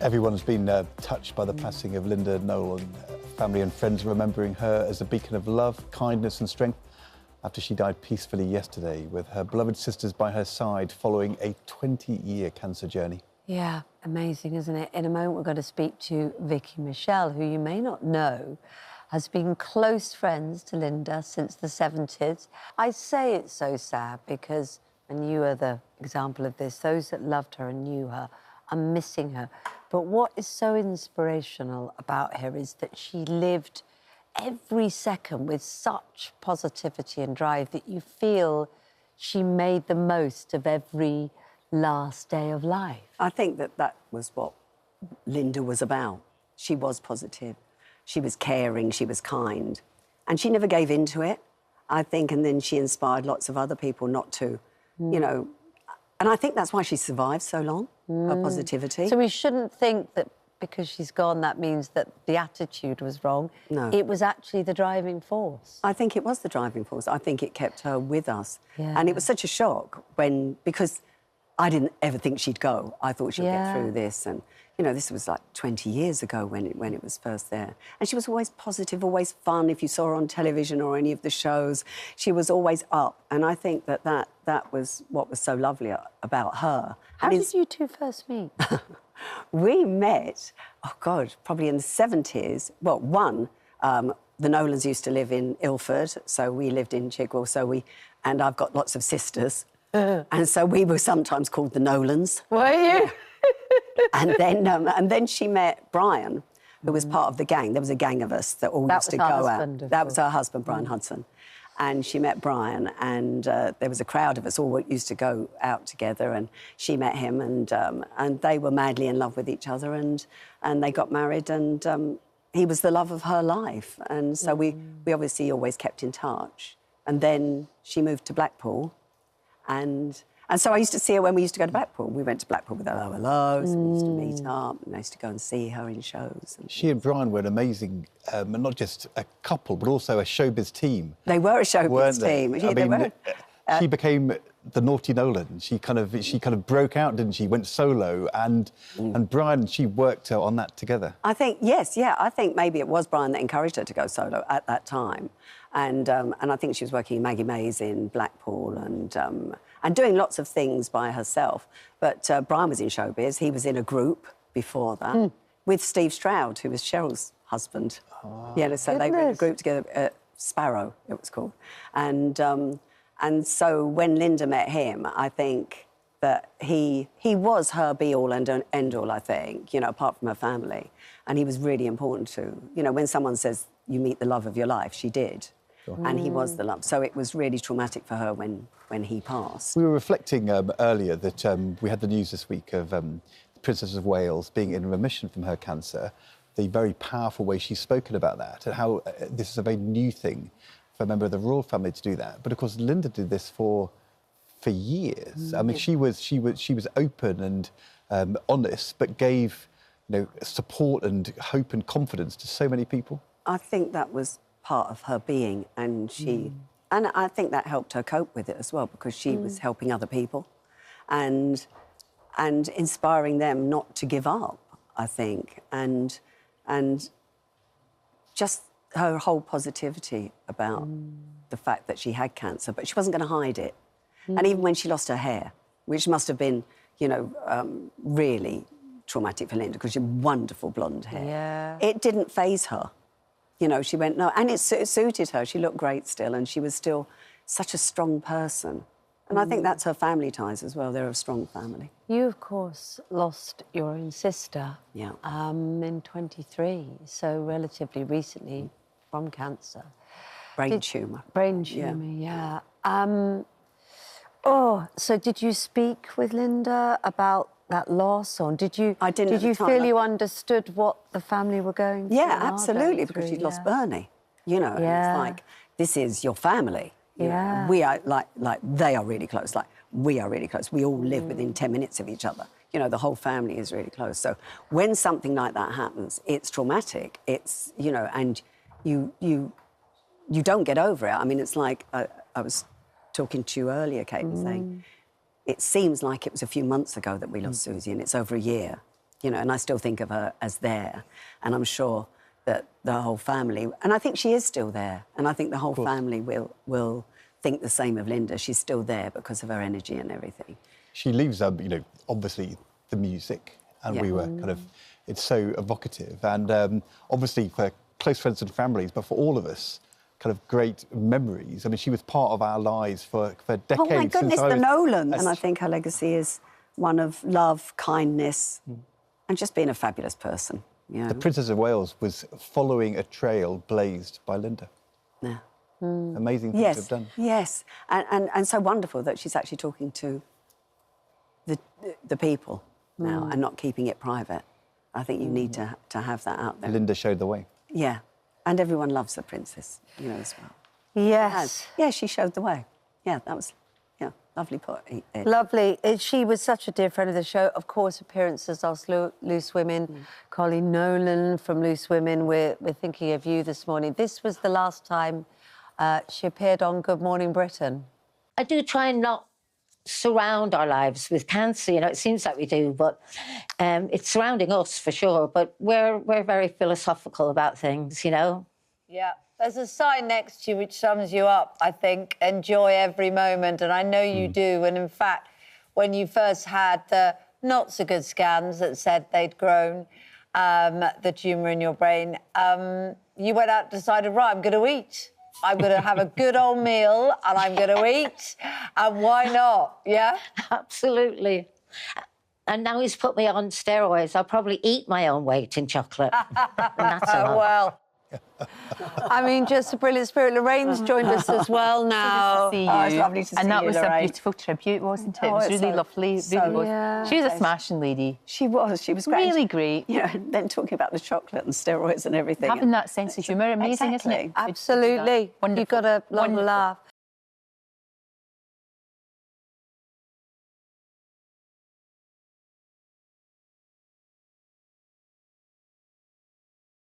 Everyone's been touched by the passing of Linda Nolan. Family and friends remembering her as a beacon of love, kindness and strength after she died peacefully yesterday with her beloved sisters by her side following a 20-year cancer journey. Yeah, amazing, isn't it? In a moment, we're going to speak to Vicki Michelle, who you may not know has been close friends to Linda since the 70s. I say it's so sad because, and you are the example of this, those that loved her and knew her are missing her. But what is so inspirational about her is that she lived every second with such positivity and drive that you feel she made the most of every last day of life. I think that was what Linda was about. She was positive, she was caring, she was kind, and she never gave in to it, I think, and then she inspired lots of other people not to, you know, and I think that's why she survived so long, her positivity. So we shouldn't think that because she's gone, that means that the attitude was wrong. No. It was actually the driving force. I think it was the driving force. I think it kept her with us. Yeah. And it was such a shock because I didn't ever think she'd go. I thought she'd get through this. And, you know, this was like 20 years ago when it was first there. And she was always positive, always fun. If you saw her on television or any of the shows, she was always up. And I think that was what was so lovely about her. How did you two first meet? We met, oh God, probably in the 70s. Well, the Nolans used to live in Ilford, so we lived in Chigwell, and I've got lots of sisters. And so we were sometimes called the Nolans. Were you? And then she met Brian, who was part of the gang. There was a gang of us that all used to go out. That was her husband, Brian Hudson. And she met Brian, and there was a crowd of us all used to go out together, and she met him, and they were madly in love with each other, and they got married, and he was the love of her life. And so we obviously always kept in touch. And then she moved to Blackpool, and so I used to see her when we used to go to Blackpool. We went to Blackpool with our lows, and we used to meet up, and I used to go and see her in shows. She and Brian were an amazing, not just a couple, but also a showbiz team. They were a showbiz team. Yeah, I mean, she became the naughty Nolan. She kind of broke out, didn't she? Went solo, and Brian and she worked on that together. I think I think maybe it was Brian that encouraged her to go solo at that time, and I think she was working in Maggie May's in Blackpool and doing lots of things by herself. But Brian was in showbiz. He was in a group before that with Steve Stroud, who was Cheryl's husband. Oh, yeah, so they were in a group together. Sparrow, it was called, and so when Linda met him, I think that he was her be-all and end-all, I think, you know, apart from her family. And he was really important to, you know, when someone says you meet the love of your life, she did. Sure. And he was the love. So it was really traumatic for her when he passed. We were reflecting earlier that we had the news this week of the Princess of Wales being in remission from her cancer, the very powerful way she's spoken about that, and how this is a very new thing for a member of the royal family to do that. But of course, Linda did this for years. I mean, she was open and honest, but gave, you know, support and hope and confidence to so many people. I think that was part of her being, and and I think that helped her cope with it as well, because she was helping other people, and inspiring them not to give up, I think, and just her whole positivity about the fact that she had cancer, but she wasn't going to hide it. And even when she lost her hair, which must have been, you know, really traumatic for Linda, because she had wonderful blonde hair, it didn't faze her. You know, she went, no, and it suited her. She looked great still, and she was still such a strong person. And I think that's her family ties as well. They're a strong family. You, of course, lost your own sister in 23, so relatively recently from cancer. Brain tumour. Brain tumour, yeah. So did you speak with Linda about that loss, or did you? I didn't. Did you feel you understood what the family were going through? Yeah, absolutely, because she'd lost Bernie. You know, and it's like, this is your family. You know, we are like they are really close. Like, we are really close. We all live within 10 minutes of each other. You know, the whole family is really close. So when something like that happens, it's traumatic. It's, you know, and you don't get over it. I mean, it's like I was talking to you earlier, Kate, was saying, it seems like it was a few months ago that we lost Susie, and it's over a year. you know, and I still think of her as there. And I'm sure that the whole family, and I think she is still there, and I think the whole family will think the same of Linda. She's still there because of her energy and everything. She leaves, you know, obviously the music, and we were kind of, it's so evocative, and obviously for close friends and families, but for all of us, kind of great memories. I mean, she was part of our lives for decades. Oh my goodness, the Nolan. And I think her legacy is one of love, kindness, and just being a fabulous person. You know? The Princess of Wales was following a trail blazed by Linda. Yeah. Amazing things to have done. Yes, and so wonderful that she's actually talking to the people now and not keeping it private. I think you need to have that out there. Linda showed the way. Yeah, and everyone loves the princess, you know, as well. Yes. Yeah, she showed the way. Yeah, that was, lovely put. Lovely. She was such a dear friend of the show. Of course, appearances of Loose Women. Colleen Nolan from Loose Women. We're thinking of you this morning. This was the last time she appeared on Good Morning Britain. I do try and not surround our lives with cancer. You know, it seems like we do, but it's surrounding us for sure. But we're very philosophical about things, you know. Yeah. There's a sign next to you which sums you up, I think. Enjoy every moment, and I know you do. And in fact, when you first had the not-so-good scans that said they'd grown the tumour in your brain, you went out and decided, right, I'm going to eat. I'm going to have a good old meal, and I'm going to eat. And why not, yeah? Absolutely. And now he's put me on steroids. I'll probably eat my own weight in chocolate. And that's a lot. Well... I mean, just a brilliant spirit. Lorraine's joined us as well now. So good to see you. Oh, it's lovely to see you, And that was Lorraine. a beautiful tribute, wasn't it? It was it's really so- lovely. so Really was. Yeah. She was a smashing lady. She was great. Really great. You know, then talking about the chocolate and steroids and everything. Having that sense of humour, amazing, isn't it? Exactly. Absolutely. You've got a long laugh.